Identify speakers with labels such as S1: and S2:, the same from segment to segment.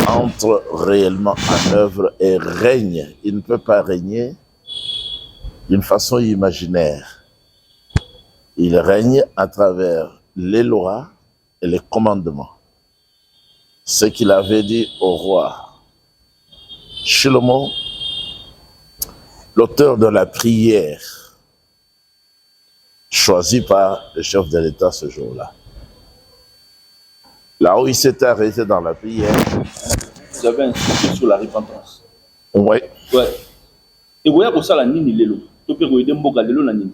S1: entre réellement en œuvre et règne. Il ne peut pas régner d'une façon imaginaire. Il règne à travers les lois et les commandements. Ce qu'il avait dit au roi Shlomo, l'auteur de la prière, choisi par le chef de l'État ce jour-là. Là où il s'était arrêté dans la prière.
S2: Vous avez insisté sur la repentance.
S1: Oui.
S2: Ouais. Et vous voyez que ça, la nini lelo. Tu peux regarder mboka lelo na nini.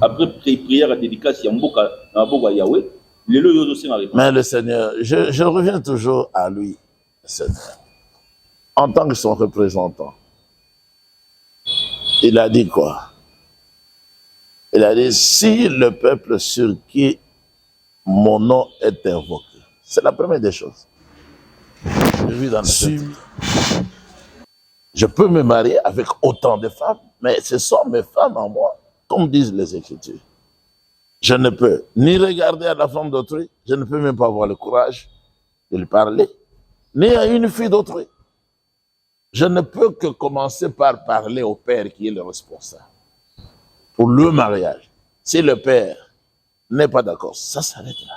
S2: Après prière à dédicace, il y a mboka na mboka Yahweh. Lelo yozo c'est la repentance.
S1: Mais le Seigneur, je reviens toujours à lui, Seigneur. En tant que son représentant, il a dit quoi? Il a dit, si le peuple sur qui mon nom est invoqué, c'est la première des choses. Je vis dans le je peux me marier avec autant de femmes, mais ce sont mes femmes en moi, comme disent les Écritures. Je ne peux ni regarder à la femme d'autrui, je ne peux même pas avoir le courage de lui parler, ni à une fille d'autrui. Je ne peux que commencer par parler au père qui est le responsable pour le mariage. Si le père n'est pas d'accord, ça s'arrête là.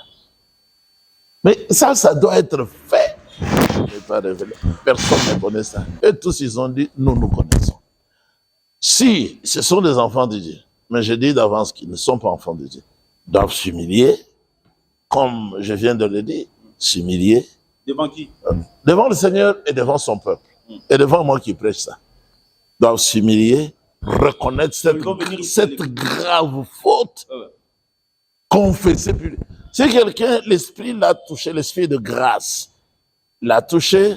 S1: Mais ça doit être fait. Personne ne connaît ça. Et tous, ils ont dit, nous connaissons. Si ce sont des enfants de Dieu, mais je dis d'avance qu'ils ne sont pas enfants de Dieu, doivent s'humilier, comme je viens de le dire, s'humilier.
S2: Devant qui?
S1: Devant le Seigneur et devant son peuple. Et devant moi qui prêche ça. Doivent s'humilier, reconnaître cette grave faute, confesser. Si quelqu'un, l'esprit l'a touché, l'esprit de grâce, l'a touché,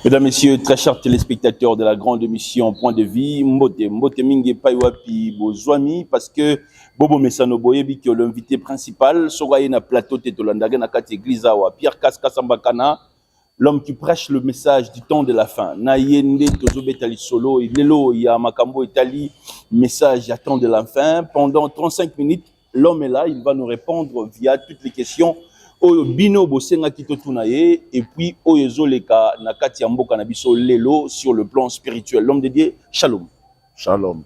S2: Mesdames, Messieurs, très chers téléspectateurs de la grande émission Point de Vie, Mbote Mingi Paiwapi Bozwami, parce que Bobo Messano Boyebi, qui est l'invité principal, Soraye na plateau Tetolandaga na kati église awa, Pierre Kaskasambakana, l'homme qui prêche le message du temps de la fin. Na yende tozobe tali solo, lelo ya makambo itali, message à temps de la fin. Pendant 35 minutes, l'homme est là, il va nous répondre via toutes les questions. Oyo bino bosenga kitotunaye et puis oyo zoleka na kati ya mboka na biso lelo sur le plan spirituel. L'homme de Dieu, shalom.
S1: Shalom.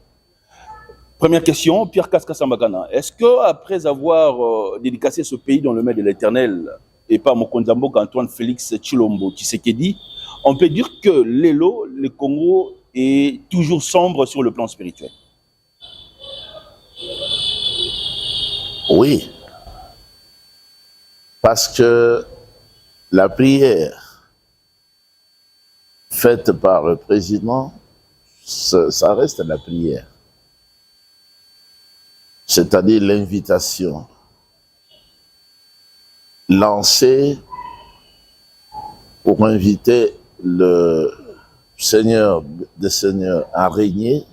S2: Première question, Pierre Kaskasambakana. Est-ce que après avoir dédicacé ce pays dans le main de l'Éternel et par Mokonzamboka Antoine Félix Tshilombo Tshisekedi, on peut dire que lelo, le Congo est toujours sombre sur le plan spirituel?
S1: Oui. Parce que la prière faite par le président, ça reste la prière. C'est-à-dire l'invitation lancée pour inviter le Seigneur des Seigneurs à régner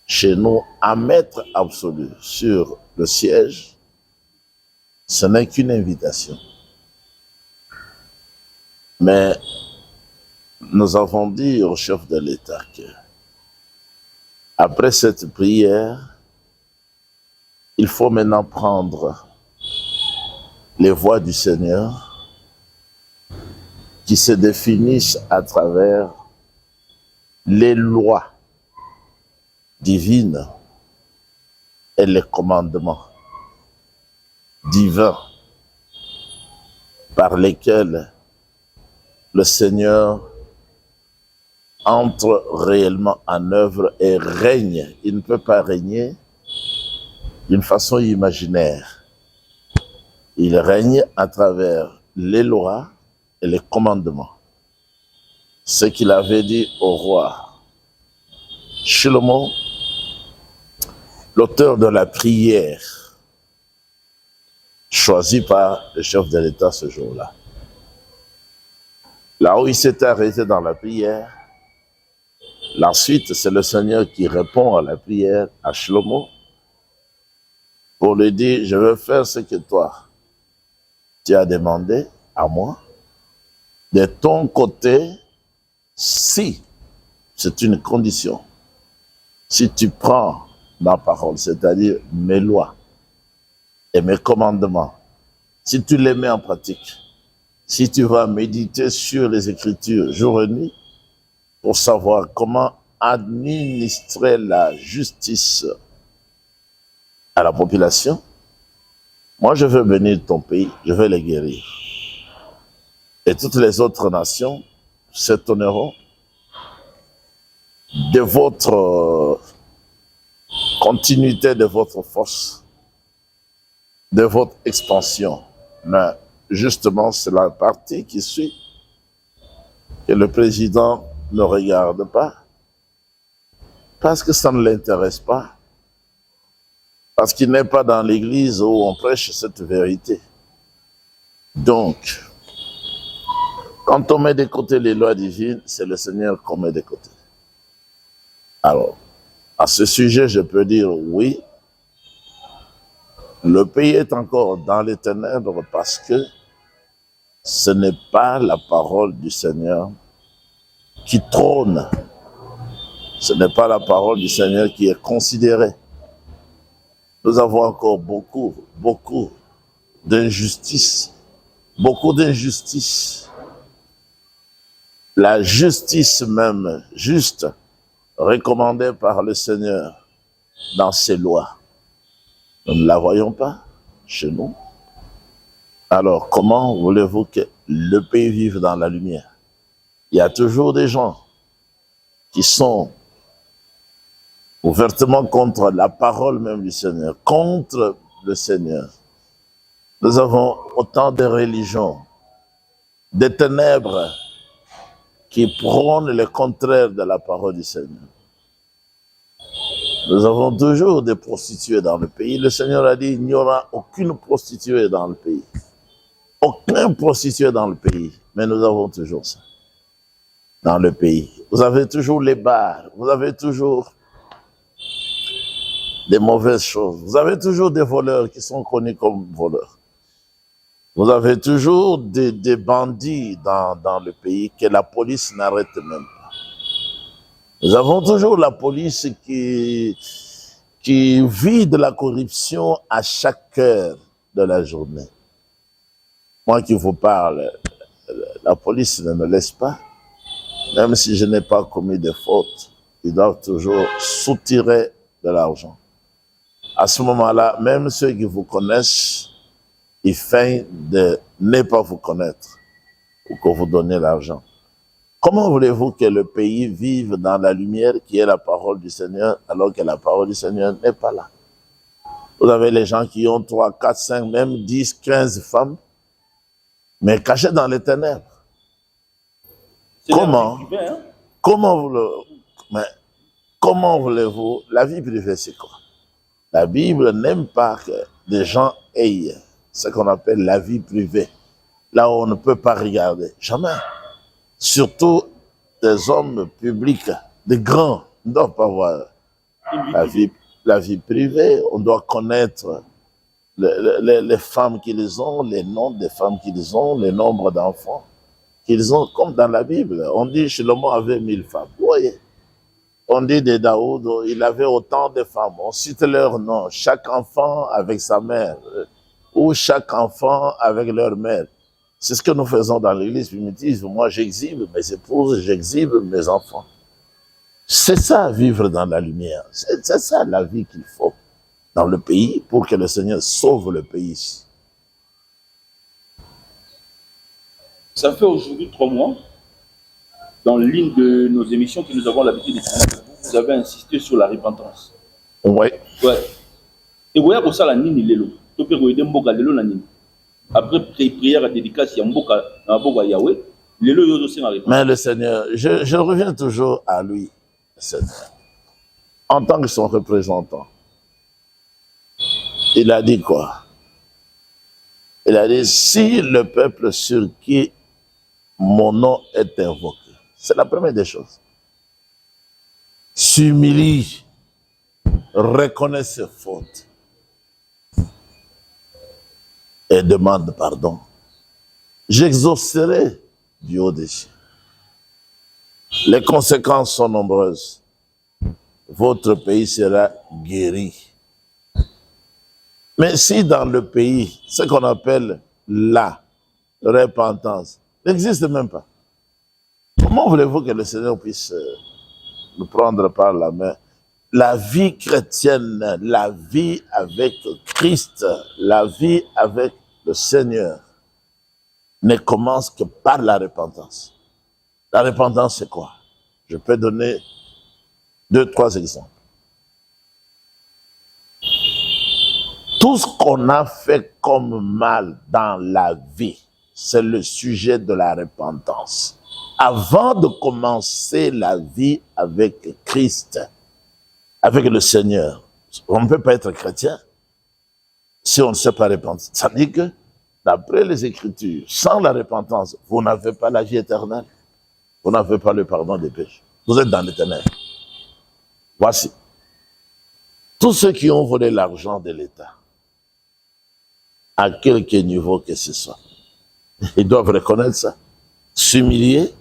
S1: chez nous, à maître absolu sur le siège. Ce n'est qu'une invitation. Mais nous avons dit au chef de l'État que, après cette prière, il faut maintenant prendre les voies du Seigneur qui se définissent à travers les lois divines et les commandements divins par lesquels le Seigneur entre réellement en œuvre et règne. Il ne peut pas régner d'une façon imaginaire. Il règne à travers les lois et les commandements. Ce qu'il avait dit au roi Shlomo, l'auteur de la prière, choisi par le chef de l'État ce jour-là. Là où il s'était arrêté dans la prière, la suite, c'est le Seigneur qui répond à la prière à Shlomo pour lui dire, je veux faire ce que toi, tu as demandé à moi. De ton côté, si c'est une condition, si tu prends ma parole, c'est-à-dire mes lois et mes commandements, si tu les mets en pratique, si tu vas méditer sur les Écritures jour et nuit pour savoir comment administrer la justice à la population, moi je veux bénir ton pays, je veux les guérir. Et toutes les autres nations s'étonneront de votre continuité, de votre force, de votre expansion. Mais justement, c'est la partie qui suit que le président ne regarde pas parce que ça ne l'intéresse pas, parce qu'il n'est pas dans l'église où on prêche cette vérité. Donc, quand on met de côté les lois divines, c'est le Seigneur qu'on met de côté. Alors, à ce sujet, je peux dire oui, le pays est encore dans les ténèbres parce que ce n'est pas la parole du Seigneur qui trône. Ce n'est pas la parole du Seigneur qui est considérée. Nous avons encore beaucoup d'injustice. Beaucoup d'injustice. La justice même, juste, recommandée par le Seigneur dans ses lois. Nous ne la voyons pas chez nous. Alors, comment voulez-vous que le pays vive dans la lumière? Il y a toujours des gens qui sont ouvertement contre la parole même du Seigneur, contre le Seigneur. Nous avons autant de religions, des ténèbres qui prônent le contraire de la parole du Seigneur. Nous avons toujours des prostituées dans le pays. Le Seigneur a dit, il n'y aura aucune prostituée dans le pays. Aucun prostitué dans le pays. Mais nous avons toujours ça dans le pays. Vous avez toujours les bars. Vous avez toujours des mauvaises choses. Vous avez toujours des voleurs qui sont connus comme voleurs. Vous avez toujours des bandits dans le pays que la police n'arrête même pas. Nous avons toujours la police qui vide la corruption à chaque heure de la journée. Moi qui vous parle, la police ne me laisse pas. Même si je n'ai pas commis de fautes, ils doivent toujours soutirer de l'argent. À ce moment-là, même ceux qui vous connaissent, ils feignent de ne pas vous connaître ou que vous donnez l'argent. Comment voulez-vous que le pays vive dans la lumière qui est la parole du Seigneur alors que la parole du Seigneur n'est pas là? Vous avez les gens qui ont 3, 4, 5, même 10, 15 femmes, mais cachées dans les ténèbres. Comment voulez-vous? La vie privée, c'est quoi? La Bible n'aime pas que des gens aient ce qu'on appelle la vie privée, là où on ne peut pas regarder. Jamais. Surtout des hommes publics, des grands, ne doivent pas voir la vie privée. On doit connaître les femmes qu'ils ont, les noms des femmes qu'ils ont, le nombre d'enfants qu'ils ont, comme dans la Bible. On dit Shlomo avait 1000 femmes. Vous voyez? On dit de Daoud, il avait autant de femmes. On cite leurs noms, chaque enfant avec sa mère, ou chaque enfant avec leur mère. C'est ce que nous faisons dans l'église primitive. Moi, j'exhibe mes épouses, j'exhibe mes enfants. C'est ça, vivre dans la lumière. C'est ça la vie qu'il faut dans le pays pour que le Seigneur sauve le pays.
S2: Ça fait aujourd'hui 3 mois, dans l'une de nos émissions que nous avons l'habitude de faire, vous avez insisté sur la repentance.
S1: Oui.
S2: Ouais. Et voyez que ça la nini lelo. Tu peux regarder mboka lelo na nini. Après prière à dédicace, il y a mboka na mboka Yahweh. Lelo yozo c'est na réponse.
S1: Mais le Seigneur, je reviens toujours à lui, le Seigneur. En tant que son représentant, il a dit quoi? Il a dit, si le peuple sur qui mon nom est invoqué, c'est la première des choses, s'humilie, reconnaît ses fautes et demande pardon, j'exaucerai du haut des cieux. Les conséquences sont nombreuses. Votre pays sera guéri. Mais si dans le pays, ce qu'on appelle la repentance n'existe même pas, comment voulez-vous que le Seigneur puisse nous prendre par la main? La vie chrétienne, la vie avec Christ, la vie avec le Seigneur ne commence que par la repentance. La repentance, c'est quoi? Je peux donner 2-3 exemples. Tout ce qu'on a fait comme mal dans la vie, c'est le sujet de la repentance. Avant de commencer la vie avec Christ, avec le Seigneur, on ne peut pas être chrétien si on ne sait pas repentir. Ça dit que, d'après les Écritures, sans la repentance, vous n'avez pas la vie éternelle. Vous n'avez pas le pardon des péchés. Vous êtes dans les ténèbres. Voici. Tous ceux qui ont volé l'argent de l'État, à quelque niveau que ce soit, ils doivent reconnaître ça, s'humilier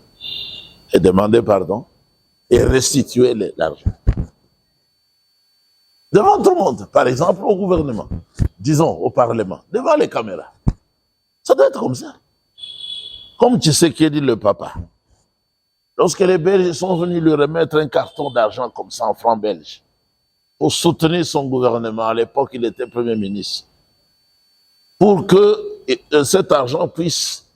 S1: et demander pardon et restituer l'argent. Devant tout le monde, par exemple au gouvernement, disons au Parlement, devant les caméras. Ça doit être comme ça. Comme tu sais qu'il dit le papa. Lorsque les Belges sont venus lui remettre un carton d'argent comme 100 francs belges pour soutenir son gouvernement, à l'époque il était Premier ministre, pour que cet argent puisse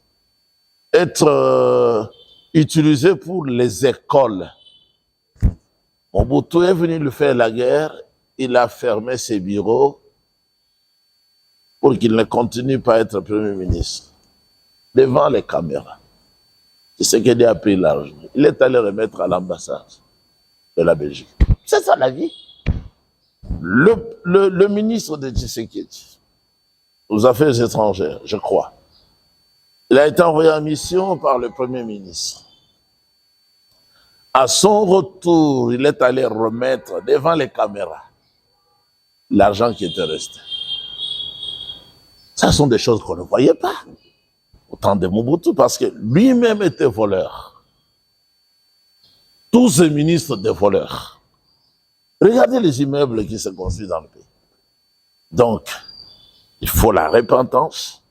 S1: être utilisé pour les écoles. Mobutu est venu lui faire la guerre, il a fermé ses bureaux pour qu'il ne continue pas à être Premier ministre. Devant les caméras. C'est ce qu'il a pris l'argent. Il est allé remettre à l'ambassade de la Belgique. C'est ça la vie. Le ministre de Tshisekedi, aux Affaires étrangères, je crois, il a été envoyé en mission par le Premier ministre. À son retour, il est allé remettre devant les caméras l'argent qui était resté. Ce sont des choses qu'on ne voyait pas au temps de Mobutu, parce que lui-même était voleur. Tous ces ministres étaient voleurs. Regardez les immeubles qui se construisent dans le pays. Donc, il faut la repentance.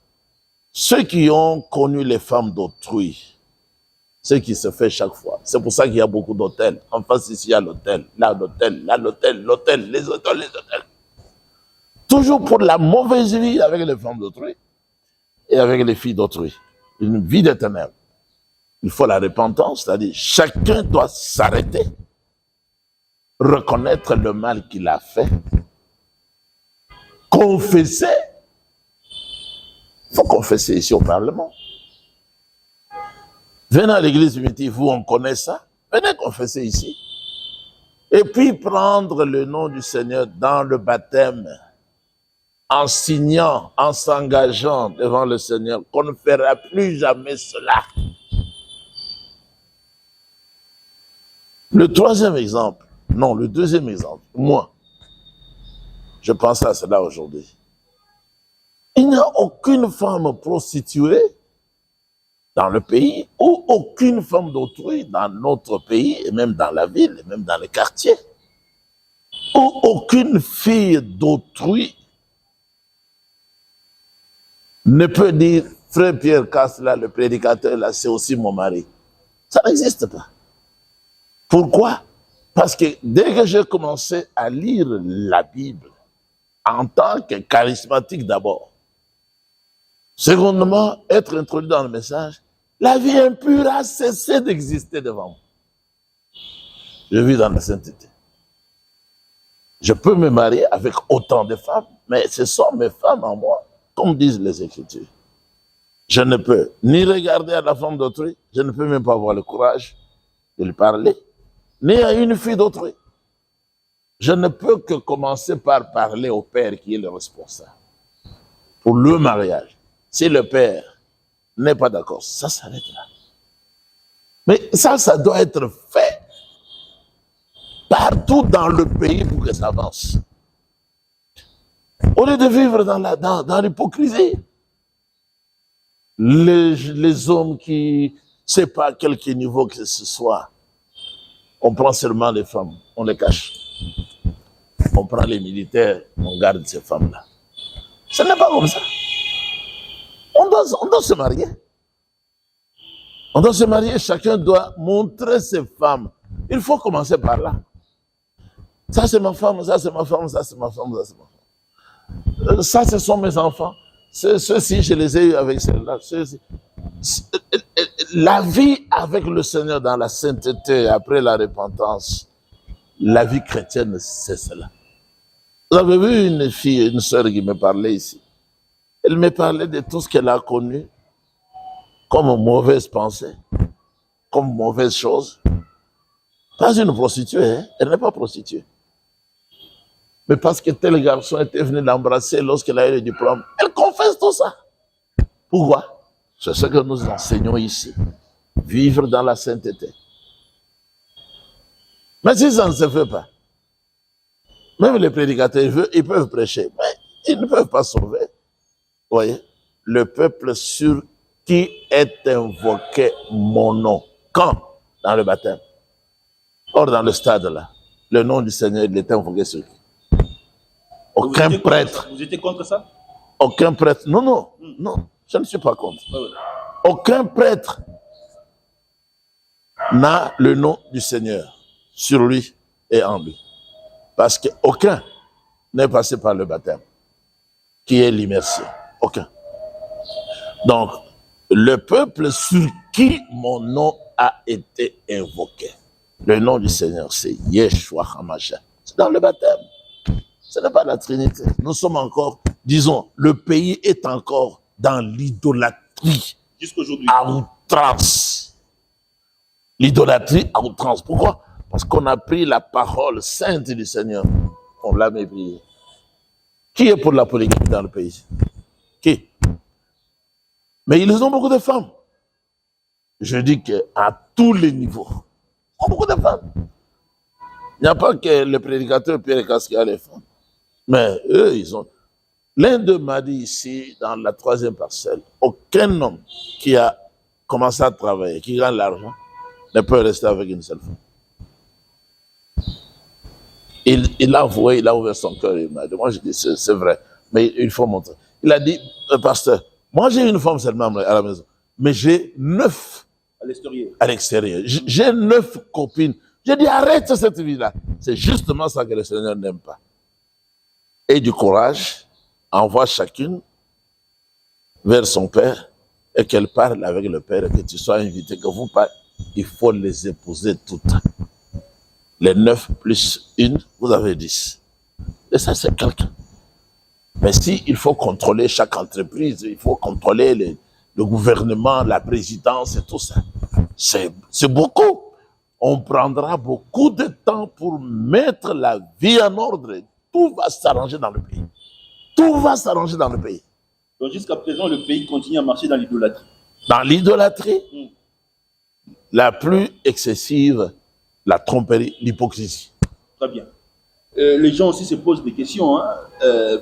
S1: Ceux qui ont connu les femmes d'autrui, ce qui se fait chaque fois. C'est pour ça qu'il y a beaucoup d'hôtels. En face, ici, il y a l'hôtel, là, l'hôtel, là, l'hôtel, l'hôtel, les hôtels, les hôtels. Toujours pour la mauvaise vie avec les femmes d'autrui et avec les filles d'autrui. Une vie d'éternel. Il faut la repentance, c'est-à-dire chacun doit s'arrêter, reconnaître le mal qu'il a fait, confesser. Il faut confesser ici au Parlement. Venez à l'église primitive, vous, on connaît ça. Venez confesser ici. Et puis prendre le nom du Seigneur dans le baptême, en signant, en s'engageant devant le Seigneur, qu'on ne fera plus jamais cela. Le troisième exemple, non, le deuxième exemple, moi, je pense à cela aujourd'hui. Il n'y a aucune femme prostituée dans le pays ou aucune femme d'autrui dans notre pays et même dans la ville et même dans les quartiers. Ou aucune fille d'autrui ne peut dire « Frère Pierre Casse, là, le prédicateur, là, c'est aussi mon mari ». Ça n'existe pas. Pourquoi? Parce que dès que j'ai commencé à lire la Bible, en tant que charismatique d'abord, secondement, être introduit dans le message, la vie impure a cessé d'exister devant moi. Je vis dans la sainteté. Je peux me marier avec autant de femmes, mais ce sont mes femmes en moi, comme disent les Écritures. Je ne peux ni regarder à la femme d'autrui, je ne peux même pas avoir le courage de lui parler, ni à une fille d'autrui. Je ne peux que commencer par parler au père qui est le responsable pour le mariage. Si le père n'est pas d'accord, ça s'arrête là. Mais ça doit être fait partout dans le pays pour que ça avance. Au lieu de vivre dans l'hypocrisie, les hommes qui, ne sais pas à quelque niveau que ce soit, on prend seulement les femmes, on les cache. On prend les militaires, on garde ces femmes-là. Ce n'est pas comme ça. On doit se marier. On doit se marier, chacun doit montrer ses femmes. Il faut commencer par là. Ça c'est ma femme, ça c'est ma femme, ça c'est ma femme, ça c'est ma femme. Ça ce sont mes enfants. Ceux-ci, je les ai eus avec celle-là. La vie avec le Seigneur dans la sainteté, après la repentance, la vie chrétienne, c'est cela. Vous avez vu une fille, une sœur qui me parlait ici. Elle me parlait de tout ce qu'elle a connu comme mauvaise pensée, comme mauvaise chose. Pas une prostituée, hein? Elle n'est pas prostituée. Mais parce que tel garçon était venu l'embrasser lorsqu'elle a eu le diplôme, elle confesse tout ça. Pourquoi? C'est ce que nous enseignons ici. Vivre dans la sainteté. Mais si ça ne se fait pas, même les prédicateurs, ils peuvent prêcher, mais ils ne peuvent pas sauver. Vous voyez, le peuple sur qui est invoqué mon nom. Quand? Dans le baptême. Or, dans le stade là, le nom du Seigneur, il est invoqué sur qui? Aucun prêtre.
S2: Vous étiez contre ça?
S1: Aucun prêtre. Non, je ne suis pas contre. Aucun prêtre n'a le nom du Seigneur sur lui et en lui. Parce qu'aucun n'est passé par le baptême, qui est l'immersion. Aucun. Donc, le peuple sur qui mon nom a été invoqué, le nom du Seigneur, c'est Yeshua HaMashiach. C'est dans le baptême. Ce n'est pas la Trinité. Nous sommes encore, disons, le pays est encore dans l'idolâtrie.
S2: Jusqu'aujourd'hui.
S1: À outrance. L'idolâtrie à outrance. Pourquoi? Parce qu'on a pris la parole sainte du Seigneur. On l'a méprié. Qui est pour la polygamie dans le pays? Qui? Mais ils ont beaucoup de femmes. Je dis qu'à tous les niveaux, ils ont beaucoup de femmes. Il n'y a pas que le prédicateur Pierre Casque a les femmes. Mais eux, ils ont... L'un d'eux m'a dit ici, dans la 3e parcelle, aucun homme qui a commencé à travailler, qui gagne l'argent, ne peut rester avec une seule femme. Il a avoué, il a ouvert son cœur, il m'a dit, moi je dis, c'est vrai, mais il faut montrer. Il a dit, pasteur, moi j'ai une femme seulement à la maison, mais j'ai 9 à l'extérieur. J'ai 9 copines. J'ai dit, arrête cette vie-là. C'est justement ça que le Seigneur n'aime pas. Et du courage, envoie chacune vers son père et qu'elle parle avec le père et que tu sois invité, que vous parlez. Il faut les épouser toutes. Les 9 plus 1, vous avez 10. Et ça, c'est quelqu'un. Mais si il faut contrôler chaque entreprise, il faut contrôler le gouvernement, la présidence et tout ça, c'est beaucoup. On prendra beaucoup de temps pour mettre la vie en ordre. Tout va s'arranger dans le pays. Tout va s'arranger dans le pays.
S2: Donc jusqu'à présent, le pays continue à marcher dans l'idolâtrie.
S1: Dans l'idolâtrie, la plus excessive, la tromperie, l'hypocrisie.
S2: Très bien. Les gens aussi se posent des questions,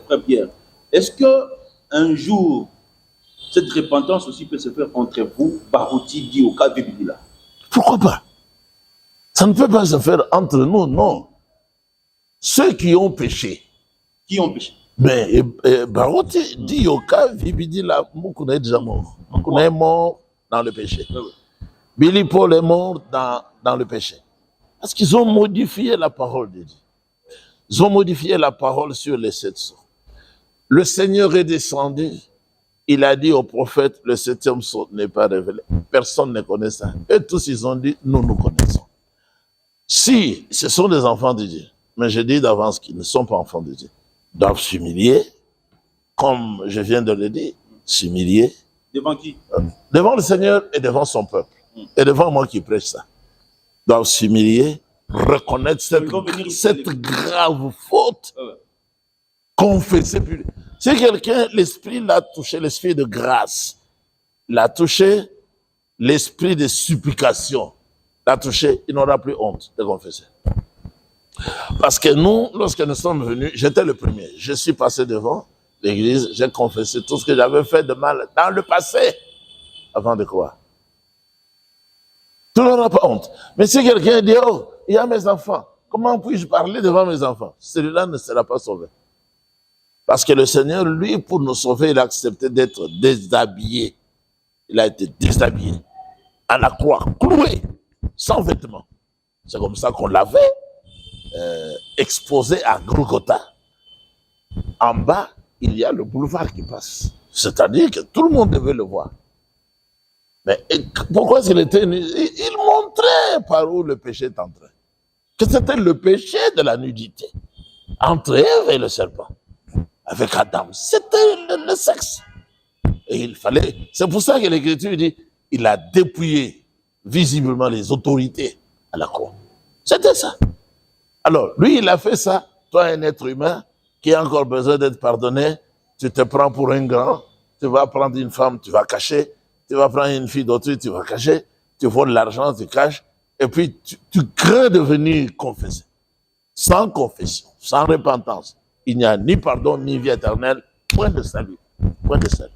S2: Frère Pierre. Est-ce qu'un jour, cette repentance aussi peut se faire entre vous, Barouti, Dioka, Bibidila?
S1: Pourquoi pas? Ça ne peut pas se faire entre nous, non. Ceux qui ont péché.
S2: Qui ont péché?
S1: Mais Barouti, Dioka, Bibidila, Moukouna est déjà mort. Moukouna est mort dans le péché. Billy Paul est mort dans le péché. Parce qu'ils ont modifié la parole de Dieu. Ils ont modifié la parole sur les 7 sceaux. Le Seigneur est descendu. Il a dit au prophète, le 7e sceau n'est pas révélé. Personne ne connaît ça. Et tous, ils ont dit, nous connaissons. Si ce sont des enfants de Dieu, mais je dis d'avance qu'ils ne sont pas enfants de Dieu, doivent s'humilier, comme je viens de le dire, s'humilier.
S2: Devant qui?
S1: Devant le Seigneur et devant son peuple. Et devant moi qui prêche ça. Doivent s'humilier, reconnaître cette grave faute, confesser. Si quelqu'un, l'esprit l'a touché, l'esprit de grâce, l'a touché, l'esprit de supplication, l'a touché, il n'aura plus honte de confesser. Parce que nous, lorsque nous sommes venus, j'étais le premier. Je suis passé devant l'église, j'ai confessé tout ce que j'avais fait de mal dans le passé, avant de croire. Tout le monde n'a pas honte. Mais si quelqu'un dit, oh, il y a mes enfants, comment puis-je parler devant mes enfants? Celui-là ne sera pas sauvé. Parce que le Seigneur, lui, pour nous sauver, il a accepté d'être déshabillé. Il a été déshabillé. À la croix, cloué, sans vêtements. C'est comme ça qu'on l'avait exposé à Golgotha. En bas, il y a le boulevard qui passe. C'est-à-dire que tout le monde devait le voir. Mais pourquoi il était... Il montrait par où le péché est entré. Que c'était le péché de la nudité. Entre Ève et le serpent. Avec Adam. C'était le sexe. Et il fallait... C'est pour ça que l'Écriture dit, il a dépouillé visiblement les autorités à la croix. C'était ça. Alors, lui, il a fait ça. Toi, un être humain qui a encore besoin d'être pardonné, tu te prends pour un grand, tu vas prendre une femme, tu vas cacher, tu vas prendre une fille d'autrui, tu vas cacher, tu voles l'argent, tu caches, et puis tu crains de venir confesser. Sans confession, sans repentance, il n'y a ni pardon, ni vie éternelle, point de salut. Point de salut.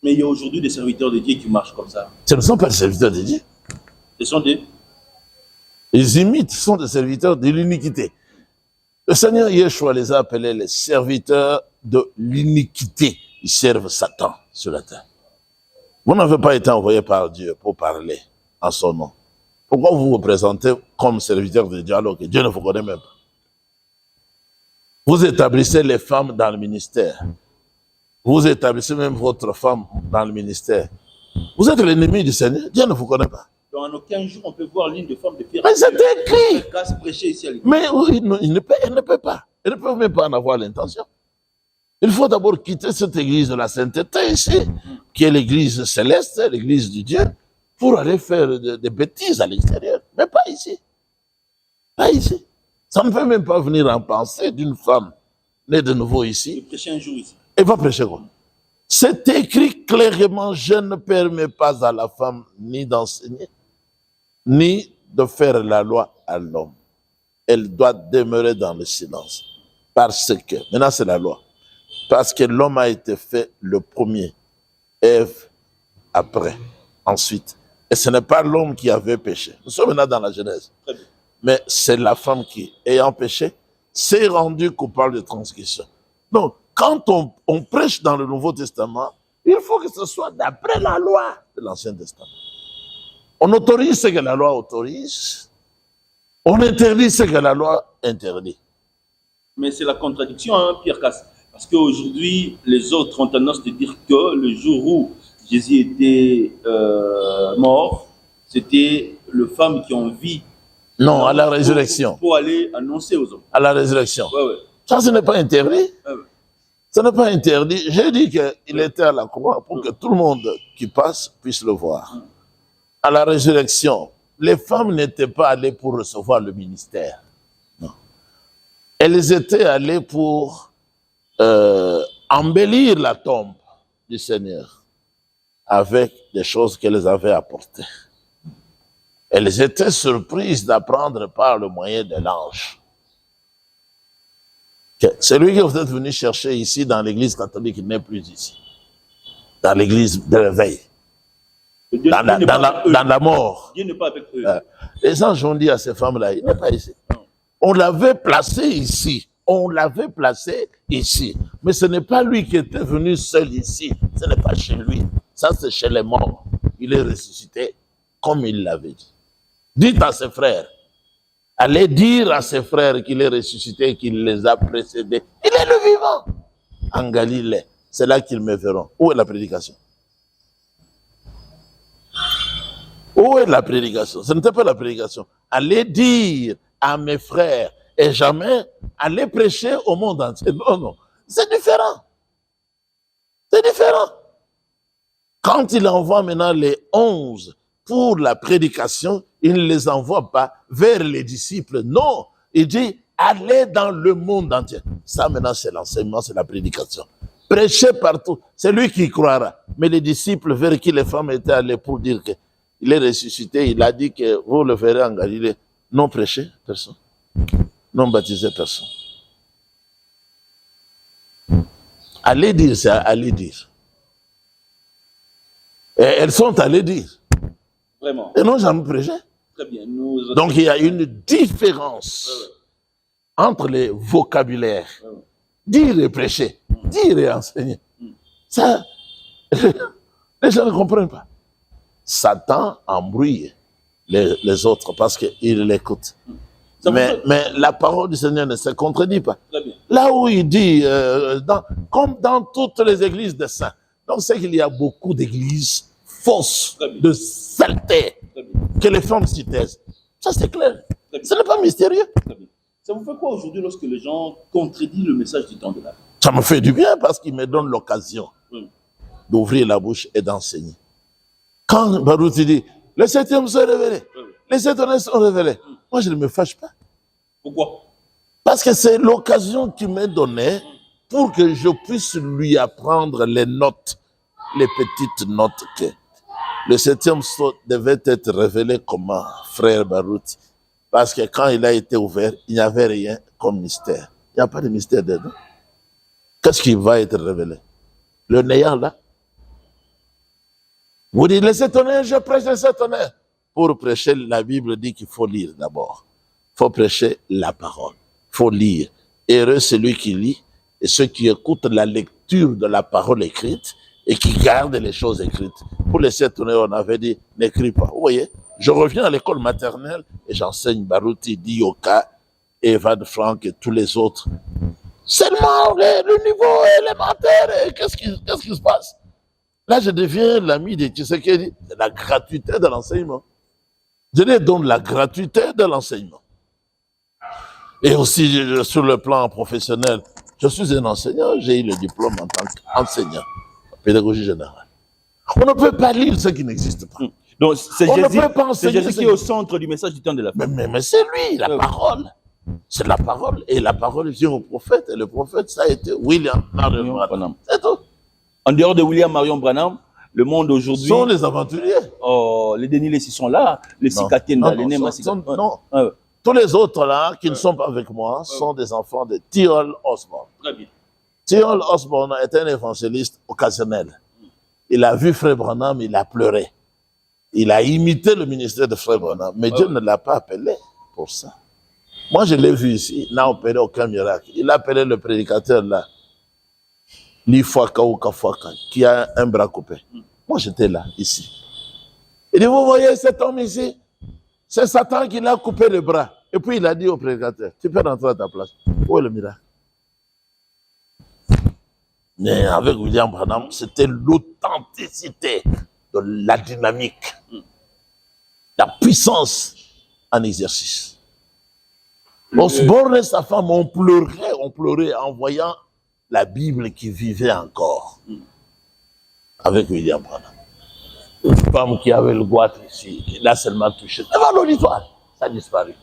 S2: Mais il y a aujourd'hui des serviteurs de Dieu qui marchent comme ça.
S1: Ce ne sont pas des serviteurs de Dieu.
S2: Ce sont des...
S1: Les imites sont des serviteurs de l'iniquité. Le Seigneur Yeshua les a appelés les serviteurs de l'iniquité. Ils servent Satan sur la terre. Vous n'avez pas été envoyé par Dieu pour parler en son nom. Pourquoi vous vous présentez comme serviteur de Dieu alors que Dieu ne vous connaît même pas? Vous établissez les femmes dans le ministère. Vous établissez même votre femme dans le ministère. Vous êtes l'ennemi du Seigneur. Dieu ne vous connaît pas.
S2: En aucun jour, on peut voir l'une de femmes de Pierre.
S1: Mais c'est écrit.
S2: Prêcher ici à l'église.
S1: Mais oui, il ne peut pas. Il ne peut même pas en avoir l'intention. Il faut d'abord quitter cette église de la sainteté ici, qui est l'église céleste, l'église du Dieu, pour aller faire des bêtises à l'extérieur. Mais pas ici. Pas ici. Ça ne peut même pas venir en pensée d'une femme née de nouveau ici.
S2: Et prêcher un jour ici.
S1: Elle va prêcher quoi? C'est écrit clairement, je ne permets pas à la femme ni d'enseigner, ni de faire la loi à l'homme. Elle doit demeurer dans le silence. Parce que, maintenant c'est la loi, parce que l'homme a été fait le premier, Ève après, ensuite. Et ce n'est pas l'homme qui avait péché. Nous sommes maintenant dans la Genèse. Mais c'est la femme qui, ayant péché, s'est rendue coupable de transgression. Donc, quand on prêche dans le Nouveau Testament, il faut que ce soit d'après la loi de l'Ancien Testament. On autorise ce que la loi autorise, on interdit ce que la loi interdit.
S2: Mais c'est la contradiction, hein, Pierre Casse. Parce qu'aujourd'hui, les autres ont tendance à dire que le jour où Jésus était mort, c'était les femmes qui ont vu.
S1: Non, à la résurrection.
S2: Pour aller annoncer aux hommes.
S1: À la résurrection.
S2: Ouais, ouais.
S1: Ça, ce n'est pas interdit.
S2: Ouais, ouais.
S1: Ce n'est pas interdit. J'ai dit qu'il était à la croix pour que tout le monde qui passe puisse le voir. À la résurrection, les femmes n'étaient pas allées pour recevoir le ministère. Non. Elles étaient allées pour embellir la tombe du Seigneur avec des choses qu'elles avaient apportées. Elles étaient surprises d'apprendre par le moyen de l'ange. Celui que vous êtes venu chercher ici dans l'église catholique n'est plus ici. Dans l'église de l'éveil. Dans la mort.
S2: Dieu n'est pas avec eux.
S1: Les anges ont dit à ces femmes-là, il n'est pas ici. Non. On l'avait placé ici. On l'avait placé ici. Mais ce n'est pas lui qui était venu seul ici. Ce n'est pas chez lui. Ça, c'est chez les morts. Il est ressuscité comme il l'avait dit. Dites à ses frères. Allez dire à ses frères qu'il est ressuscité, qu'il les a précédés. Il est le vivant. En Galilée. C'est là qu'ils me verront. Où est la prédication? Où est la prédication? Ce n'était pas la prédication. Allez dire à mes frères et jamais aller prêcher au monde entier. Non, non. C'est différent. C'est différent. Quand il envoie maintenant les 11 pour la prédication, il ne les envoie pas vers les disciples. Non, il dit, allez dans le monde entier. Ça maintenant, c'est l'enseignement, c'est la prédication. Prêchez partout. C'est lui qui croira. Mais les disciples vers qui les femmes étaient allées pour dire qu'il est ressuscité, il a dit que vous le verrez en Galilée. Non prêché, personne. Non baptisé, personne. Allez dire, c'est allez dire. Et elles sont allées dire.
S2: Vraiment.
S1: Et non jamais prêché.
S2: Très bien.
S1: Donc il y a une différence entre les vocabulaires. Dire et prêcher, dire et enseigner. Ça, les gens ne comprennent pas. Satan embrouille les autres parce qu'ils l'écoutent. Mais la parole du Seigneur ne se contredit pas. Là où il dit, comme dans toutes les églises des saints, donc c'est qu'il y a beaucoup d'églises fausses, de saleté, que les femmes s'y taisent. Ça c'est clair. Ce n'est pas mystérieux.
S2: Ça vous fait quoi aujourd'hui lorsque les gens contredisent le message du temps de la fin?
S1: Ça me fait du bien parce qu'il me donne l'occasion d'ouvrir la bouche et d'enseigner. Quand Baruch dit, les septièmes sont révélés, les sept honnêtes sont révélés, moi je ne me fâche pas.
S2: Pourquoi?
S1: Parce que c'est l'occasion qu'il m'est donnée pour que je puisse lui apprendre les notes, les petites notes que le septième sceau devait être révélé comment, frère Baruch. Parce que quand il a été ouvert, il n'y avait rien comme mystère. Il n'y a pas de mystère dedans. Qu'est-ce qui va être révélé? Le néant là. Vous dites, les sept honnêtes, je prêche les sept honnêtes. Pour prêcher, la Bible dit qu'il faut lire d'abord. Il faut prêcher la parole. Il faut lire. Heureux celui qui lit et ceux qui écoutent la lecture de la parole écrite et qui gardent les choses écrites. Pour les sept honnêtes, on avait dit, n'écris pas. Vous voyez? Je reviens à l'école maternelle et j'enseigne Baruti, Dioka, Eva de Franck et tous les autres. Seulement le niveau élémentaire, qu'est-ce qui se passe? Là, je deviens l'ami de Tshisekedi. C'est la gratuité de l'enseignement. Je leur donne la gratuité de l'enseignement. Et aussi, sur le plan professionnel, je suis un enseignant, j'ai eu le diplôme en tant qu'enseignant, pédagogie générale. On ne peut pas lire ce qui n'existe pas.
S2: Donc, c'est Jésus qui est au centre du message du temps de la fin.
S1: Mais c'est lui, la parole. C'est la parole. Et la parole vient au prophète. Et le prophète, ça a été William Marion Branham. C'est tout.
S2: En dehors de William Marion Branham, le monde aujourd'hui...
S1: sont les aventuriers.
S2: Oh, les Denis Lessi sont là. Les Sikatenda, les Nema Sikatenda.
S1: Non. Tous les autres là, qui ne sont pas avec moi, sont des enfants de T.L. Osborne.
S2: Très bien.
S1: T.L. Osborne est un évangéliste occasionnel. Il a vu Frère Branham, il a pleuré. Il a imité le ministère de Frère Branham, mais Dieu ne l'a pas appelé pour ça. Moi, je l'ai vu ici, il n'a opéré aucun miracle. Il a appelé le prédicateur là, Lifwaka ou Kafwaka, qui a un bras coupé. Moi, j'étais là, ici. Il dit, vous voyez cet homme ici? C'est Satan qui l'a coupé le bras. Et puis il a dit au prédicateur, tu peux rentrer à ta place. Où est le miracle? Mais avec William Branham, c'était l'authenticité de la dynamique, la puissance en exercice. Osborne et sa femme ont pleuré en voyant la Bible qui vivait encore avec William Branham. Une femme qui avait le goitre ici, il a seulement touché devant l'auditoire, ça a disparu.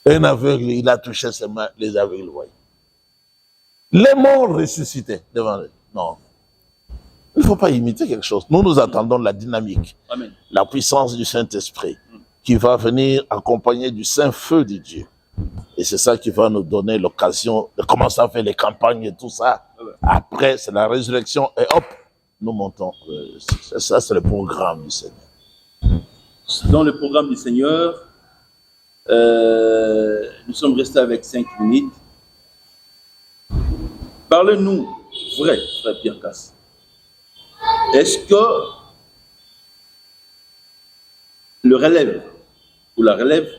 S1: Un aveugle, il a touché ses mains, les aveugles voyaient. Les morts ressuscités devant eux. Non. Il ne faut pas imiter quelque chose. Nous attendons la dynamique,
S2: Amen.
S1: La puissance du Saint-Esprit qui va venir accompagner du Saint-Feu de Dieu. Et c'est ça qui va nous donner l'occasion de commencer à faire les campagnes et tout ça. Après, c'est la résurrection et hop, nous montons. Ça, c'est le programme du Seigneur.
S2: Dans le programme du Seigneur, nous sommes restés avec 5 minutes. Parlez-nous, vrai, frère Pierre Casse. Est-ce que le relève, ou la relève,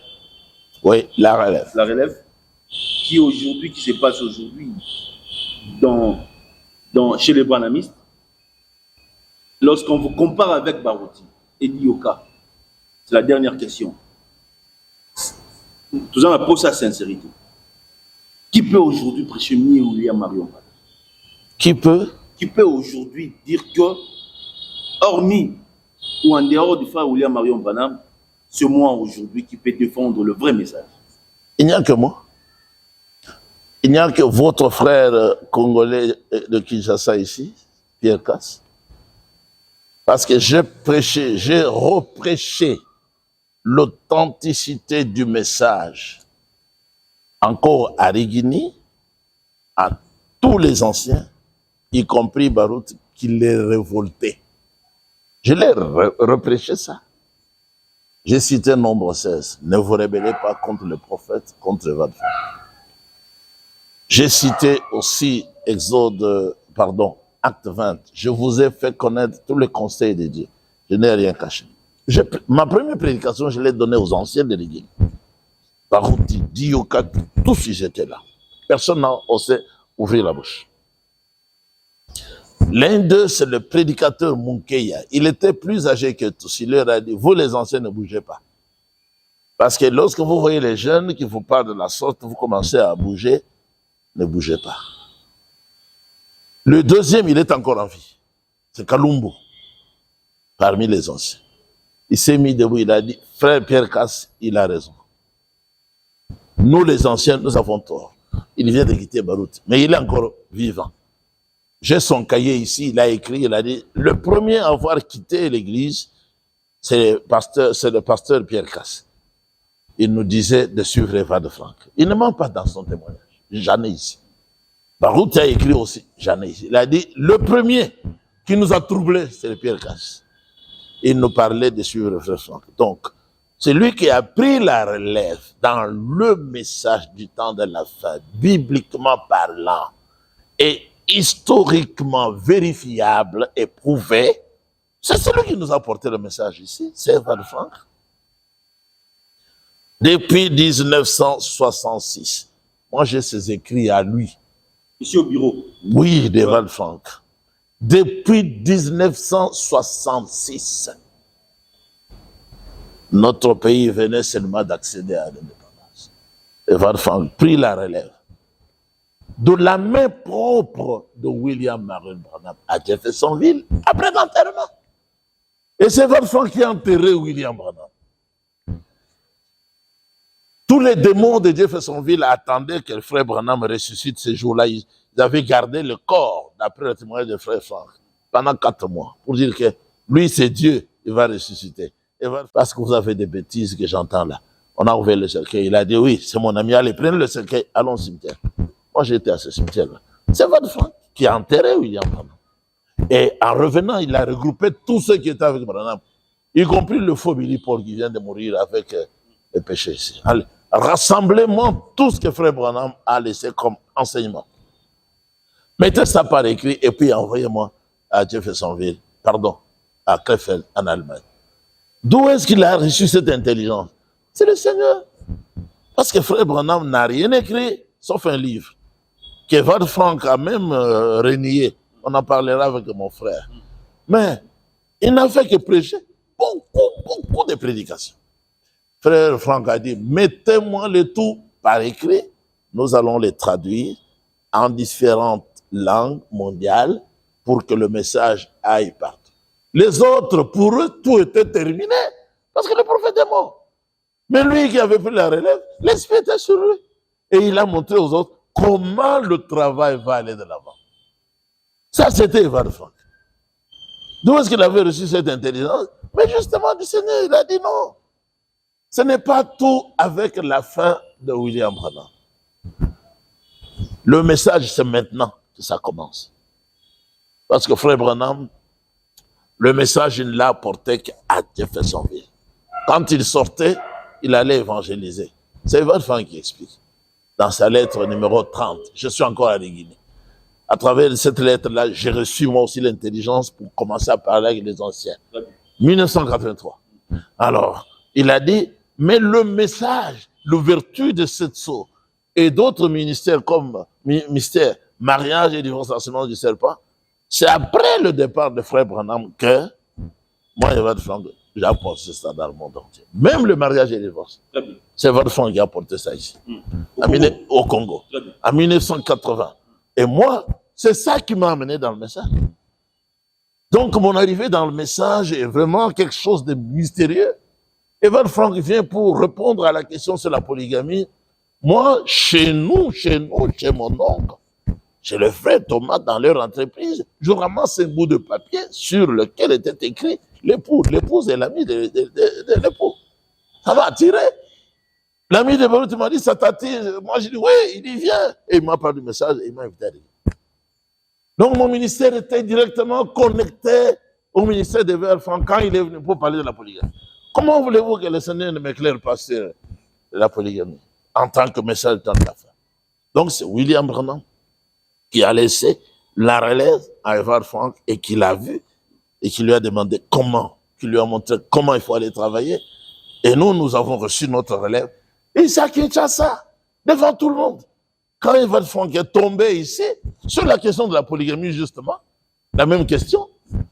S1: oui, la relève,
S2: qui aujourd'hui, qui se passe aujourd'hui chez les branhamistes, lorsqu'on vous compare avec Baruti et Dioka, c'est la dernière question. Tout ça, pour sa sincérité. Qui peut aujourd'hui prêcher mieux William Marion Branham?
S1: Qui peut
S2: aujourd'hui dire que, hormis ou en dehors du frère William Marion Branham, c'est moi aujourd'hui qui peut défendre le vrai message?
S1: Il n'y a que moi. Il n'y a que votre frère congolais de Kinshasa ici, Pierre Casse. Parce que j'ai reprêché l'authenticité du message encore à Rigini, à tous les anciens, y compris Barout, qui les révoltaient. Je l'ai reprêché ça. J'ai cité nombre 16. Ne vous rebellez pas contre le prophète, contre votre frère. J'ai cité aussi Acte 20. Je vous ai fait connaître tous les conseils de Dieu. Je n'ai rien caché. Ma première prédication, je l'ai donnée aux anciens de l'Église. Barouti, Dioka, tous ils étaient là. Personne n'a osé ouvrir la bouche. L'un d'eux, c'est le prédicateur Munkeya. Il était plus âgé que tous. Il leur a dit, vous les anciens, ne bougez pas. Parce que lorsque vous voyez les jeunes qui vous parlent de la sorte, vous commencez à bouger, ne bougez pas. Le deuxième, il est encore en vie. C'est Kalumbo, parmi les anciens. Il s'est mis debout, il a dit, frère Pierre Casse, il a raison. Nous les anciens, nous avons tort. Il vient de quitter Barout, mais il est encore vivant. J'ai son cahier ici, il a écrit, il a dit, le premier à avoir quitté l'église, c'est le pasteur Pierre Casse. Il nous disait de suivre Eva de Franck. Il ne ment pas dans son témoignage. J'en ai ici. Barout a écrit aussi, j'en ai ici. Il a dit, le premier qui nous a troublés, c'est le Pierre Casse. Il nous parlait de suivre le frère Franck. Donc, c'est lui qui a pris la relève dans le message du temps de la fin, bibliquement parlant, et historiquement vérifiable et prouvé. C'est celui qui nous a porté le message ici, c'est Evan Franck. Depuis 1966, moi j'ai ses écrits à lui.
S2: Ici au bureau?
S1: Oui, d'Evan Franck. Depuis 1966, notre pays venait seulement d'accéder à l'indépendance. Evan Franck prit la relève de la main propre de William Marion Branham à Jeffersonville après l'enterrement. Et c'est Evan Franck qui a enterré William Branham. Tous les démons de Jeffersonville attendaient que le frère Branham ressuscite ces jours-là. Ils avaient gardé le corps, d'après le témoignage de frère Franck, pendant 4 mois, pour dire que lui, c'est Dieu, il va ressusciter. Parce que vous avez des bêtises que j'entends là. On a ouvert le cercueil, il a dit, oui, c'est mon ami, allez, prenez le cercueil, allons au cimetière. Moi, j'étais à ce cimetière-là. C'est Evan Franck qui a enterré William Branham. Et en revenant, il a regroupé tous ceux qui étaient avec Branham, y compris le faux Billy Paul qui vient de mourir avec le péché ici. Allez, rassemblez-moi tout ce que frère Branham a laissé comme enseignement. Mettez ça par écrit et puis envoyez-moi à Jeffersonville, à Krefeld en Allemagne. D'où est-ce qu'il a reçu cette intelligence? C'est le Seigneur. Parce que frère Branham n'a rien écrit, sauf un livre, qu'Evan Franck a même renié. On en parlera avec mon frère. Mais il n'a fait que prêcher beaucoup de prédications. Frère Franck a dit, mettez-moi le tout par écrit, nous allons les traduire en différentes langues mondiales pour que le message aille partout. Les autres, pour eux, tout était terminé parce que le prophète est mort. Mais lui qui avait pris la relève, l'esprit était sur lui. Et il a montré aux autres comment le travail va aller de l'avant. Ça, c'était Evan Franck. D'où est-ce qu'il avait reçu cette intelligence? Mais justement du Seigneur, il a dit non. Ce n'est pas tout avec la fin de William Branham. Le message, c'est maintenant que ça commence. Parce que frère Branham, le message, il ne l'a apporté qu'à Jeffersonville. Quand il sortait, il allait évangéliser. C'est Evan Franck qui explique. Dans sa lettre numéro 30, je suis encore à Guinée. À travers cette lettre-là, j'ai reçu moi aussi l'intelligence pour commencer à parler avec les anciens. 1983. Alors, il a dit, mais le message, l'ouverture de cette sceau et d'autres ministères comme mystère, mariage et divorce, enseignement du serpent, c'est après le départ de frère Branham que moi, Evan Franck, J'ai apporté ça dans le monde entier. Même le mariage et le divorce. C'est votre fond qui a apporté ça ici. Au Congo. En 1980. Et moi, c'est ça qui m'a amené dans le message. Donc, mon arrivée dans le message est vraiment quelque chose de mystérieux. Evan Frank vient pour répondre à la question sur la polygamie. Moi, chez mon oncle, chez le frère Thomas, dans leur entreprise, je ramasse un bout de papier sur lequel était écrit l'époux, l'épouse et l'ami de l'époux. Ça va attirer. L'ami de Baruch m'a dit, ça t'attire. Moi, j'ai dit, oui, il dit, viens. Et il m'a parlé du message et il m'a invité à aller. Donc, mon ministère était directement connecté au ministère de Verfranc quand il est venu pour parler de la polygamie. Comment voulez-vous que le Seigneur ne m'éclaire pas sur la polygamie en tant que message dans la fin? Donc, c'est William Branham qui a laissé la relève à Evan Frank et qui l'a vu et qui lui a demandé comment, qui lui a montré comment il faut aller travailler. Et nous avons reçu notre relève. Et c'est à Kinshasa, devant tout le monde. Quand Evan Frank est tombé ici, sur la question de la polygamie, justement, la même question,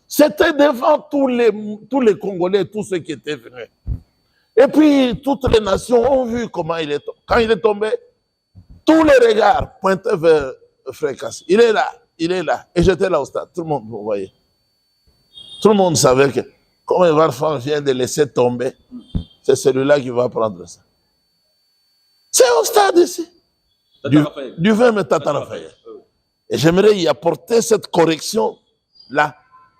S1: c'était devant tous les Congolais, tous ceux qui étaient venus. Et puis, toutes les nations ont vu comment il est tombé. Quand il est tombé, tous les regards pointaient vers Frère Kassi. Il est là. Et j'étais là au stade. Tout le monde, vous voyez. Tout le monde savait que, comme Evan Frank vient de laisser tomber, c'est celui-là qui va prendre ça. C'est au stade ici. Du 20 mai Tata Raphaël. Et j'aimerais y apporter cette correction-là,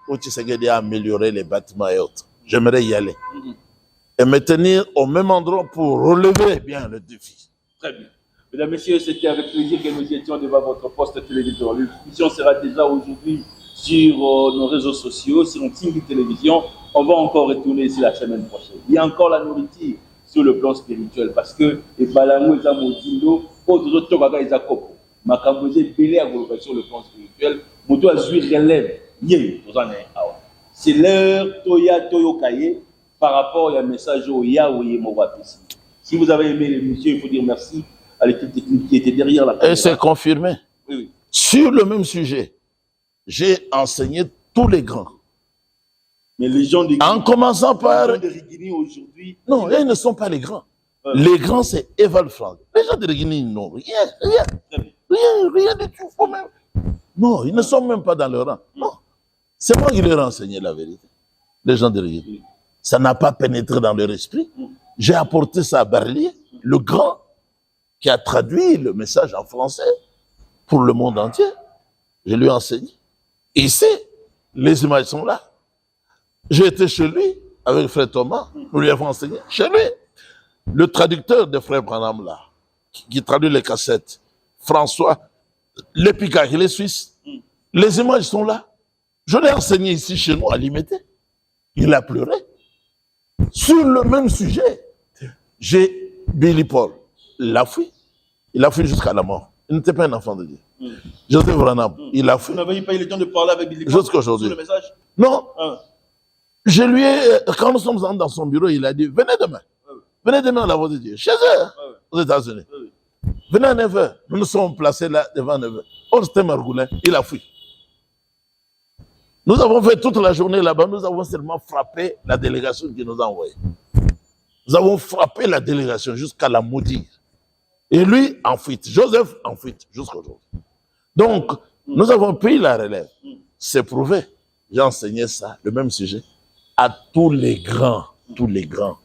S1: où Tshisekedi a amélioré les bâtiments et autres. J'aimerais y aller. Et me tenir au même endroit pour relever bien le défi.
S2: Très bien. Mesdames, Messieurs, c'était avec plaisir que nous étions devant votre poste téléviseur. L'émission sera déjà aujourd'hui sur nos réseaux sociaux, sur notre Tingui Télévision. On va encore retourner ici la semaine prochaine. Il y a encore la nourriture sur le plan spirituel parce que les balango et Modindo, autres Togaga et Zakopo, Makamboze belé à sur le plan spirituel, Moto a joué relève. C'est l'heure Toya Toyokaye par rapport au message au Yahweh Mowapisi. Si vous avez aimé l'émission, il faut dire merci à l'équipe technique qui était derrière la caméra.
S1: Et c'est confirmé.
S2: Oui.
S1: Sur le même sujet, j'ai enseigné tous les grands.
S2: Mais les gens de
S1: en commençant par...
S2: Les gens de Rigini aujourd'hui...
S1: Non, ils ne sont pas les grands. Les grands, c'est Evan Frank. Les gens de Rigini, non. Rien du tout. Faut même... Non, ils ne sont même pas dans le rang. Non. C'est moi qui leur ai enseigné la vérité. Les gens de Rigini. Ça n'a pas pénétré dans leur esprit. J'ai apporté ça à Berlier, le grand, qui a traduit le message en français pour le monde entier. Je lui ai enseigné. Ici, les images sont là. J'ai été chez lui avec Frère Thomas, nous lui avons enseigné. Chez lui, le traducteur de Frère Branham là, qui traduit les cassettes, François Lepika, il est suisse. Les images sont là. Je l'ai enseigné ici chez nous à Limité. Il a pleuré. Sur le même sujet, j'ai Billy Paul. Il a fui jusqu'à la mort. Il n'était pas un enfant de Dieu. Joseph Branham, il a fui.
S2: Vous n'avez pas eu le temps de parler avec Billy Paul
S1: jusqu'à aujourd'hui.
S2: Sur le message?
S1: Non. Je lui ai, quand nous sommes dans son bureau, il a dit, venez demain. Venez demain à la voix de Dieu. Chez eux, aux États-Unis. Venez à 9h. Nous nous sommes placés là devant 9h. Or, c'était Margoulin. Il a fui. Nous avons fait toute la journée là-bas. Nous avons seulement frappé la délégation qui nous a envoyés. Nous avons frappé la délégation jusqu'à la maudire. Et lui, en fuite. Joseph, en fuite, jusqu'à aujourd'hui. Donc, nous avons pris la relève. C'est prouvé. J'ai enseigné ça, le même sujet, à tous les grands. Tous les grands.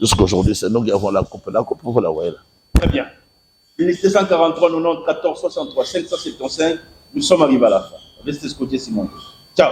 S1: Jusqu'à aujourd'hui, c'est nous qui avons la coupe. La coupe, vous la voyez là.
S2: Très bien. Ministre 143, 90, 14, 63, 575. Nous sommes arrivés à la fin. Restez ce côté, Simon. Ciao.